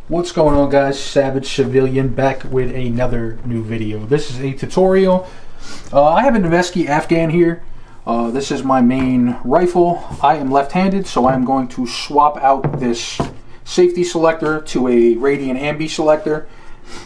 What's going on, guys? Savage Civilian back with another new video. This is a tutorial. I have an Noveske Afghan here. This is my main rifle. I am left-handed, so I am going to swap out this safety selector to a Radian ambi selector.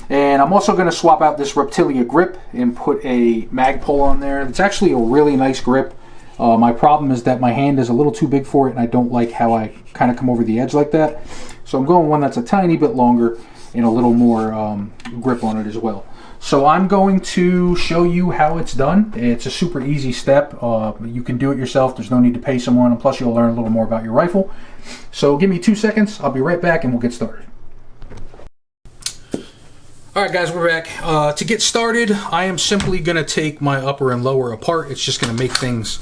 And I'm also going to swap out this Reptilia grip and put a Magpul on there. It's actually a really nice grip. My problem is that my hand is a little too big for it, and I don't like how I kind of come over the edge like that. So I'm going one that's a tiny bit longer and a little more grip on it as well. So I'm going to show you how it's done. It's a super easy step. You can do it yourself. There's no need to pay someone, and plus you'll learn a little more about your rifle. So give me 2 seconds. I'll be right back and we'll get started. Alright guys, we're back. To get started, I am simply going to take my upper and lower apart. It's just going to make things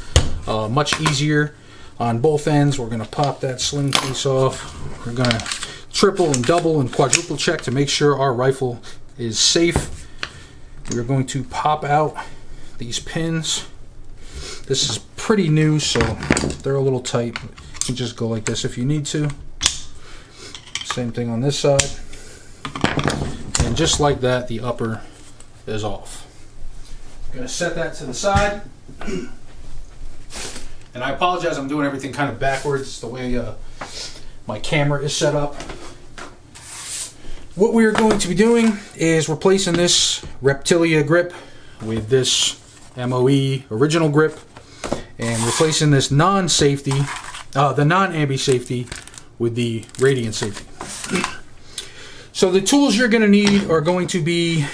much easier on both ends. We're going to pop that sling piece off. We're going to triple and double and quadruple check to make sure our rifle is safe. We're going to pop out these pins. This is pretty new, so they're a little tight. You can just go like this if you need to. Same thing on this side. And just like that, the upper is off. I'm going to set that to the side. And I apologize, I'm doing everything kind of backwards, the way my camera is set up. What we are going to be doing is replacing this Reptilia grip with this MOE original grip, and replacing this non-safety, the non-ambi safety, with the Radian safety. So the tools you're going to need are going to be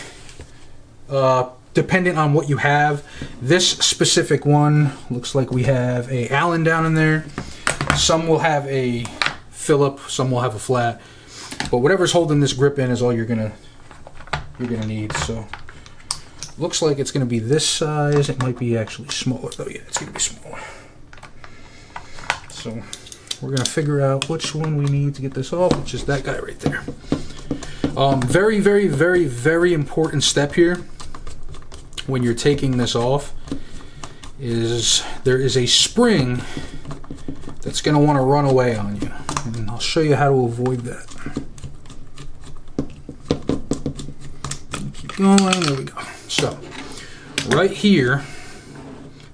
dependent on what you have. This specific one looks like we have a Allen down in there. Some will have a Phillip, some will have a flat. But whatever's holding this grip in is all you're gonna need. So looks like it's gonna be this size. It might be actually smaller though. Yeah, it's gonna be smaller. So we're gonna figure out which one we need to get this off, which is that guy right there. Very, very, very, very important step here when you're taking this off is there is a spring that's going to want to run away on you, and I'll show you how to avoid that. Keep going. There we go. So right here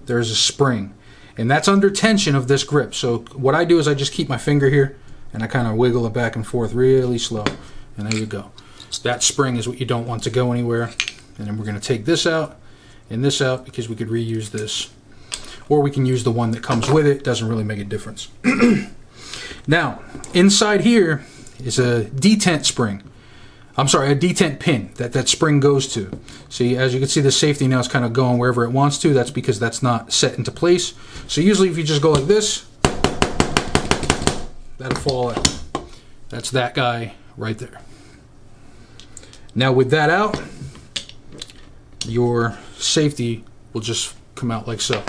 there's a spring, and that's under tension of this grip. So what I do is I just keep my finger here and I kind of wiggle it back and forth really slow, and there you go. That spring is what you don't want to go anywhere. And then we're going to take this out and this out, because we could reuse this, or we can use the one that comes with it. Doesn't really make a difference. Now inside here is a detent spring. I'm sorry, a detent pin that spring goes to. See, as you can see, the safety now is kind of going wherever it wants to. That's because that's not set into place. So usually if you just go like this, that'll fall out. That's that guy right there. Now with that out, your safety will just come out like so.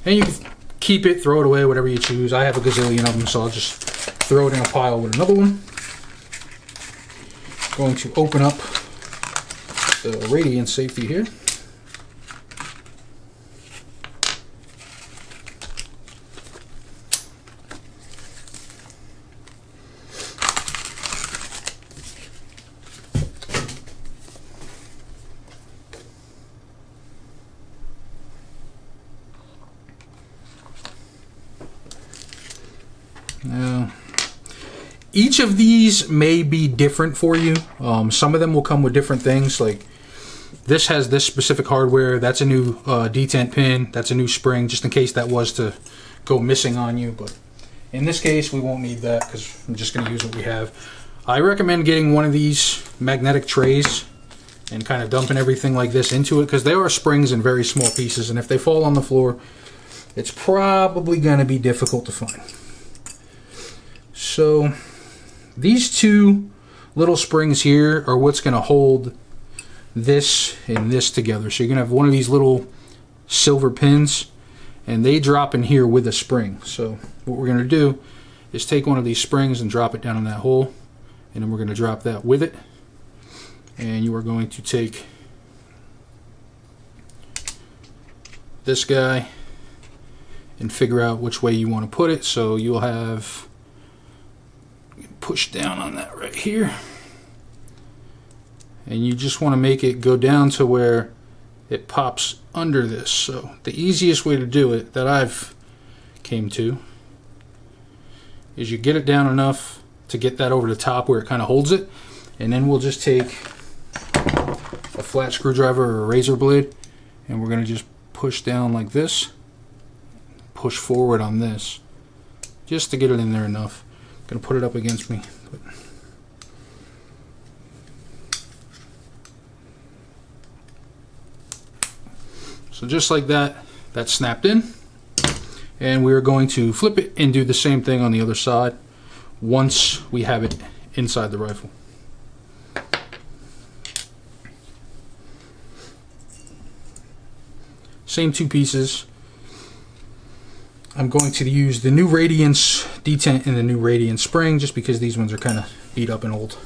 And you can keep it, throw it away, whatever you choose. I have a gazillion of them, so I'll just throw it in a pile with another one. Going to open up the Radian safety here. Now, each of these may be different for you. Some of them will come with different things. Like this has this specific hardware. That's a new detent pin. That's a new spring, just in case that was to go missing on you. But in this case, we won't need that because I'm just going to use what we have. I recommend getting one of these magnetic trays and kind of dumping everything like this into it, because they are springs in very small pieces, and if they fall on the floor, it's probably going to be difficult to find. So these two little springs here are what's going to hold this and this together. So you're going to have one of these little silver pins, and they drop in here with a spring. So what we're going to do is take one of these springs and drop it down in that hole, and then we're going to drop that with it. And you are going to take this guy and figure out which way you want to put it. So you'll have push down on that right here. and you just want to make it go down to where it pops under this. So the easiest way to do it that I've came to is you get it down enough to get that over the top where it kind of holds it, and then we'll just take a flat screwdriver or a razor blade, and we're going to just push down like this, push forward on this, just to get it in there enough. I'm going to put it up against me. So just like that, that's snapped in. And we're going to flip it and do the same thing on the other side once we have it inside the rifle. Same two pieces. I'm going to use the new Radiance detent and the new Radiance spring just because these ones are kind of beat up and old.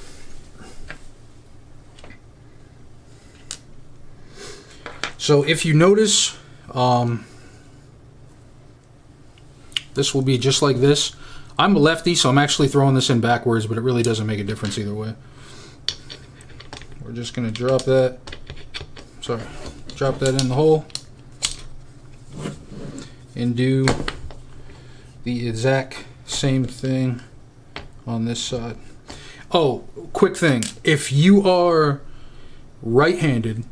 So if you notice, this will be just like this. I'm a lefty, so I'm actually throwing this in backwards, but it really doesn't make a difference either way. We're just going to drop that, drop that in the hole and do the exact same thing on this side. Oh, quick thing. If you are right-handed,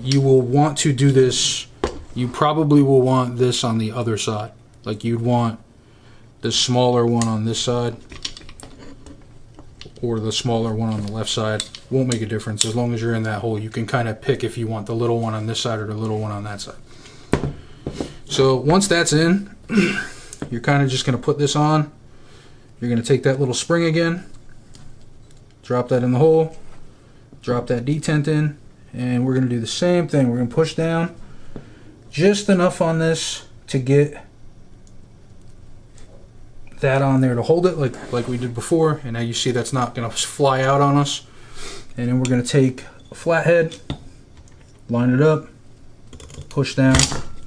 you will want to do this, you probably will want this on the other side. Like you'd want the smaller one on this side or the smaller one on the left side. Won't make a difference as long as you're in that hole. You can kind of pick if you want the little one on this side or the little one on that side. So once that's in, you're kind of just going to put this on. You're going to take that little spring again, drop that in the hole, drop that detent in, and we're going to do the same thing. We're going to push down just enough on this to get that on there to hold it like we did before, and now you see that's not going to fly out on us. And then we're going to take a flathead, line it up, push down,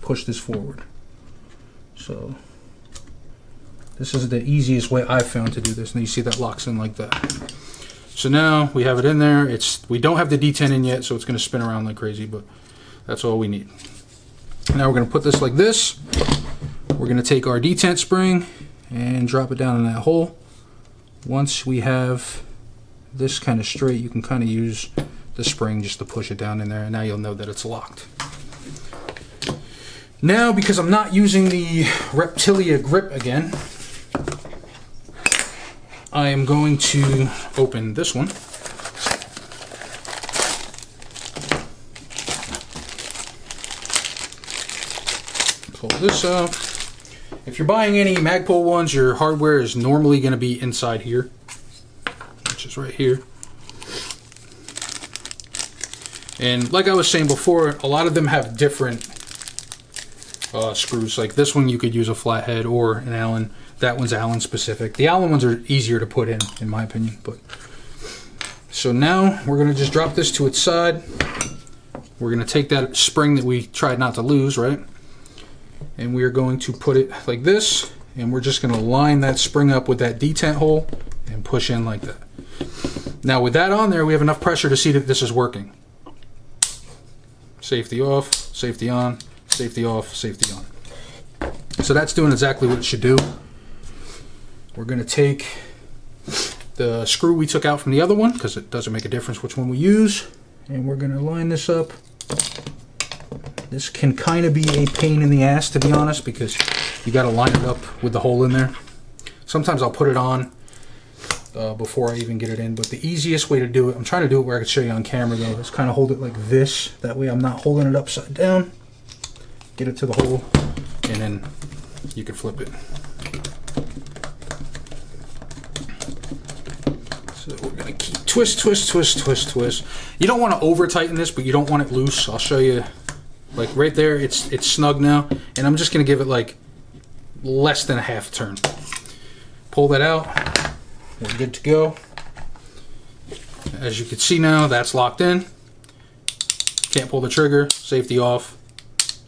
push this forward. So this is the easiest way I've found to do this, and you see that locks in like that. So now we have it in there. We don't have the detent in yet, so it's going to spin around like crazy, but that's all we need. Now we're going to put this like this. We're going to take our detent spring and drop it down in that hole. Once we have this kind of straight, you can kind of use the spring just to push it down in there, and now you'll know that it's locked. Now, because I'm not using the Reptilia grip again, I am going to open this one. Pull this out. If you're buying any Magpul ones, your hardware is normally going to be inside here, which is right here. And like I was saying before, a lot of them have different screws. Like this one, you could use a flathead or an Allen. That one's Allen specific. The Allen ones are easier to put in my opinion. But so now we're going to just drop this to its side. We're going to take that spring that we tried not to lose, right? And we are going to put it like this, and we're just going to line that spring up with that detent hole and push in like that. Now with that on there, we have enough pressure to see that this is working. Safety off, safety on, safety off, safety on. So that's doing exactly what it should do. We're going to take the screw we took out from the other one, because it doesn't make a difference which one we use, and we're going to line this up. This can kind of be a pain in the ass, to be honest, because you got to line it up with the hole in there. Sometimes I'll put it on before I even get it in, but the easiest way to do it, I'm trying to do it where I can show you on camera though, is kind of hold it like this. That way I'm not holding it upside down. Get it to the hole, and then you can flip it. So we're going to keep twist, twist, twist, twist, twist. You don't want to over tighten this, but you don't want it loose. I'll show you. Like right there, it's snug now, and I'm just going to give it like less than a half turn. Pull that out. We're good to go. As you can see now, that's locked in. Can't pull the trigger. Safety off.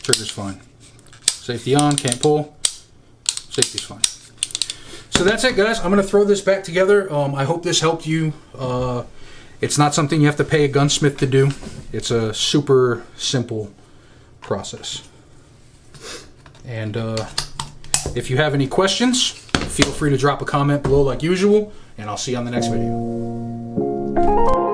Trigger's fine. Safety on. Can't pull. Safety's fine. So that's it, guys. I'm going to throw this back together. I hope this helped you. It's not something you have to pay a gunsmith to do. It's a super simple process. And if you have any questions, feel free to drop a comment below like usual, and I'll see you on the next video.